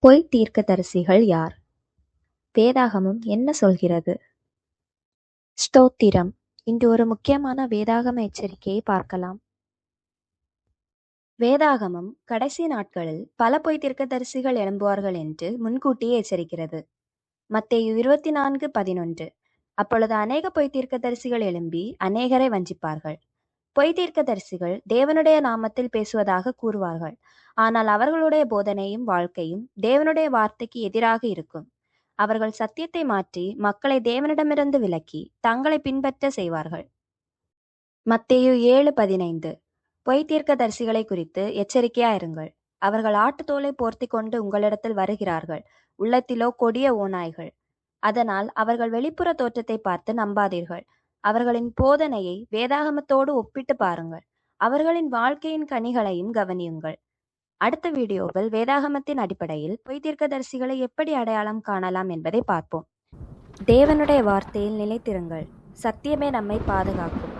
பொய் தீர்க்கதரிசிகள் யார்? வேதாகமம் என்ன சொல்கிறது? ஸ்தோத்திரம். இன்று ஒரு முக்கியமான வேதாகம எச்சரிக்கையை பார்க்கலாம். வேதாகமம் கடைசி நாட்களில் பல பொய் தீர்க்கதரிசிகள் எழும்புவார்கள் என்று முன்கூட்டியே எச்சரிக்கிறது. மத்தேயு 24:11. அப்பொழுது அநேக பொய் தீர்க்கதரிசிகள் எழும்பி அநேகரை வஞ்சிப்பார்கள். பொய் தீர்க்கதரிசிகள் தேவனுடைய நாமத்தில் பேசுவதாக கூறுவார்கள். ஆனால் அவர்களுடைய போதனையும் வாழ்க்கையும் தேவனுடைய வார்த்தைக்கு எதிராக இருக்கும். அவர்கள் சத்தியத்தை மாற்றி மக்களை தேவனிடமிருந்து விலக்கி தங்களை பின்பற்ற செய்வார்கள். மத்தேயு 7:15. பொய் தீர்க்கதரிசிகளை குறித்து எச்சரிக்கையாயிருங்கள். அவர்கள் ஆட்டுத்தோலை போர்த்தி கொண்டு உங்களிடத்தில் வருகிறார்கள், உள்ளத்திலோ கொடிய ஓநாய்கள். அதனால் அவர்கள் வெளிப்புற தோற்றத்தை பார்த்து நம்பாதீர்கள். அவர்களின் போதனையை வேதாகமத்தோடு ஒப்பிட்டு பாருங்கள். அவர்களின் வாழ்க்கையின் கனிகளையும் கவனியுங்கள். அடுத்த வீடியோவில் வேதாகமத்தின் அடிப்படையில் பொய் தீர்க்கதரிசிகளை எப்படி அடையாளம் காணலாம் என்பதை பார்ப்போம். தேவனுடைய வார்த்தையில் நிலைத்திருங்கள். சத்தியமே நம்மை பாதுகாக்கும்.